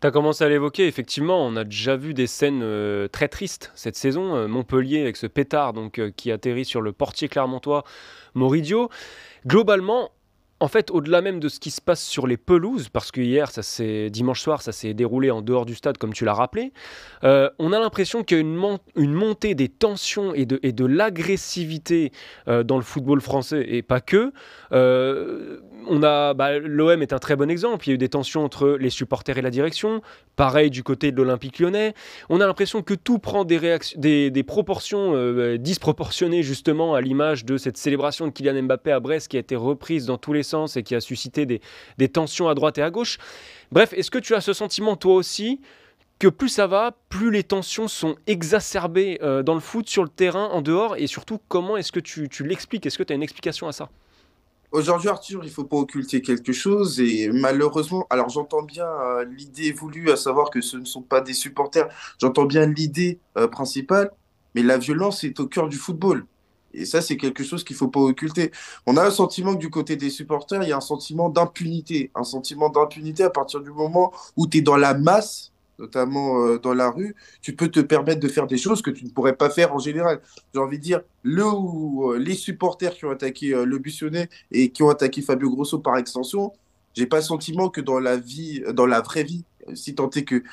Tu as commencé à l'évoquer, effectivement, on a déjà vu des scènes, très tristes cette saison, Montpellier avec ce pétard qui atterrit sur le portier clermontois Moridio. Globalement, en fait, au-delà même de ce qui se passe sur les pelouses, parce que hier, dimanche soir, ça s'est déroulé en dehors du stade, comme tu l'as rappelé, on a l'impression qu'il y a une montée des tensions et de l'agressivité dans le football français, et pas que. L'OM est un très bon exemple. Il y a eu des tensions entre les supporters et la direction. Pareil du côté de l'Olympique lyonnais. On a l'impression que tout prend des proportions disproportionnées, justement, à l'image de cette célébration de Kylian Mbappé à Brest qui a été reprise dans tous les sens et qui a suscité des tensions à droite et à gauche. Bref, est-ce que tu as ce sentiment, toi aussi, que plus ça va, plus les tensions sont exacerbées dans le foot, sur le terrain, en dehors, et surtout, comment est-ce que tu l'expliques? Est-ce que tu as une explication à ça? Aujourd'hui, Arthur, il faut pas occulter quelque chose et malheureusement, alors j'entends bien l'idée voulue, à savoir que ce ne sont pas des supporters, j'entends bien l'idée principale, mais la violence est au cœur du football. Et ça, c'est quelque chose qu'il faut pas occulter. On a un sentiment que du côté des supporters, il y a un sentiment d'impunité à partir du moment où tu es dans la masse, notamment dans la rue, tu peux te permettre de faire des choses que tu ne pourrais pas faire en général. J'ai envie de dire, les supporters qui ont attaqué Le Bussonnet et qui ont attaqué Fabio Grosso par extension, j'ai pas le sentiment que dans la vie, dans la vraie vie, si tant est que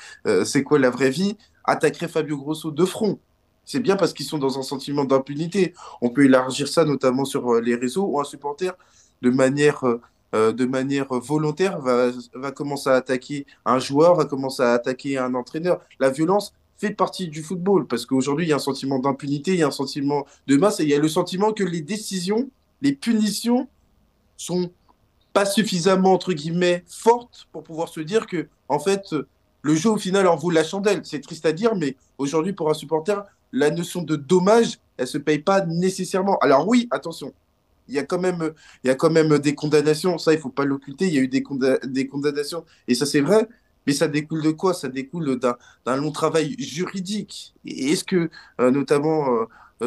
c'est quoi la vraie vie, attaquerait Fabio Grosso de front. C'est bien parce qu'ils sont dans un sentiment d'impunité. On peut élargir ça notamment sur les réseaux où un supporter, de manière volontaire, va commencer à attaquer un joueur, va commencer à attaquer un entraîneur. La violence fait partie du football parce qu'aujourd'hui, il y a un sentiment d'impunité, il y a un sentiment de masse et il y a le sentiment que les décisions, les punitions sont pas suffisamment, entre guillemets, fortes pour pouvoir se dire que, en fait, le jeu, au final, en vaut la chandelle. C'est triste à dire, mais aujourd'hui, pour un supporter, la notion de dommage, elle se paye pas nécessairement. Alors oui, attention, il y a quand même des condamnations, ça, il faut pas l'occulter, il y a eu des condamnations, et ça, c'est vrai, mais ça découle de quoi? Ça découle d'un long travail juridique. Et est-ce que, notamment,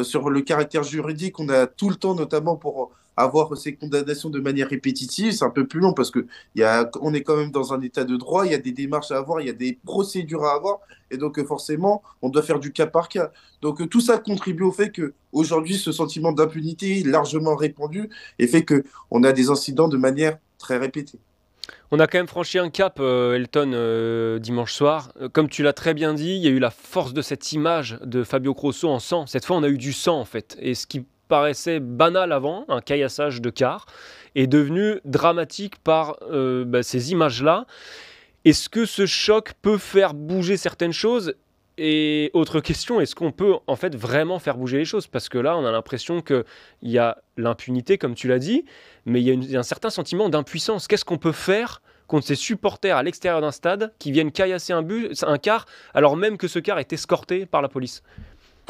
sur le caractère juridique, on a tout le temps, notamment pour avoir ces condamnations de manière répétitive, c'est un peu plus long parce que on est quand même dans un état de droit, il y a des démarches à avoir, il y a des procédures à avoir, et donc forcément, on doit faire du cas par cas. Donc tout ça contribue au fait que aujourd'hui, ce sentiment d'impunité est largement répandu et fait que on a des incidents de manière très répétée. On a quand même franchi un cap, Elton, dimanche soir. Comme tu l'as très bien dit, il y a eu la force de cette image de Fabio Grosso en sang. Cette fois, on a eu du sang, en fait. Et ce qui paraissait banal avant, un caillassage de quart, est devenu dramatique par ces images-là. Est-ce que ce choc peut faire bouger certaines choses? Et autre question, est-ce qu'on peut en fait vraiment faire bouger les choses? Parce que là, on a l'impression qu'il y a l'impunité, comme tu l'as dit, mais il y a un certain sentiment d'impuissance. Qu'est-ce qu'on peut faire contre ces supporters à l'extérieur d'un stade qui viennent caillasser un quart, alors même que ce quart est escorté par la police?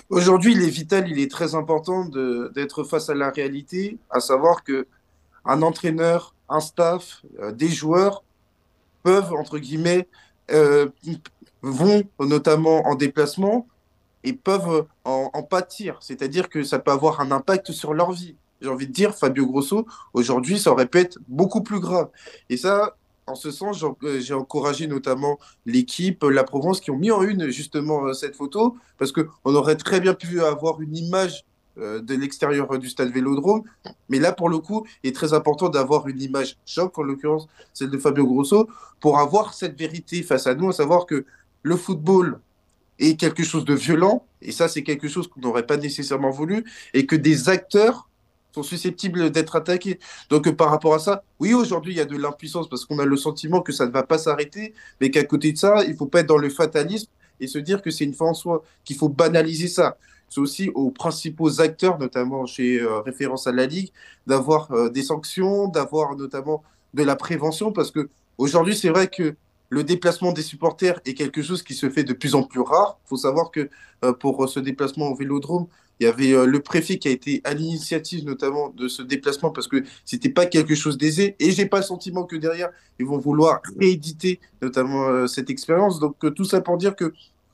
Aujourd'hui, il est vital, il est très important d'être face à la réalité, à savoir que un entraîneur, un staff, des joueurs peuvent, entre guillemets, euh, vont notamment en déplacement et peuvent en pâtir. C'est-à-dire que ça peut avoir un impact sur leur vie. J'ai envie de dire, Fabio Grosso, aujourd'hui, ça aurait pu être beaucoup plus grave. Et ça, en ce sens, j'ai encouragé notamment l'équipe, la Provence, qui ont mis en une justement cette photo, parce qu'on aurait très bien pu avoir une image de l'extérieur du stade Vélodrome. Mais là, pour le coup, il est très important d'avoir une image choc, en l'occurrence celle de Fabio Grosso, pour avoir cette vérité face à nous, à savoir que le football est quelque chose de violent, et ça c'est quelque chose qu'on n'aurait pas nécessairement voulu, et que des acteurs sont susceptibles d'être attaqués. Donc par rapport à ça, oui, aujourd'hui il y a de l'impuissance parce qu'on a le sentiment que ça ne va pas s'arrêter, mais qu'à côté de ça, il ne faut pas être dans le fatalisme et se dire que c'est une fin en soi, qu'il faut banaliser ça. C'est aussi aux principaux acteurs, notamment chez référence à la Ligue, d'avoir des sanctions, d'avoir notamment de la prévention, parce que aujourd'hui c'est vrai que le déplacement des supporters est quelque chose qui se fait de plus en plus rare. Il faut savoir que pour ce déplacement au Vélodrome, il y avait le préfet qui a été à l'initiative notamment de ce déplacement parce que c'était pas quelque chose d'aisé. Et j'ai pas le sentiment que derrière, ils vont vouloir rééditer notamment cette expérience. Donc tout ça pour dire que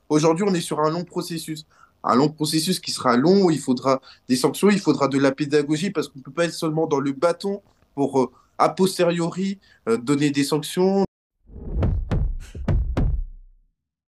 aujourd'hui, on est sur un long processus. Un long processus qui sera long, où il faudra des sanctions, il faudra de la pédagogie parce qu'on ne peut pas être seulement dans le bâton pour a posteriori donner des sanctions.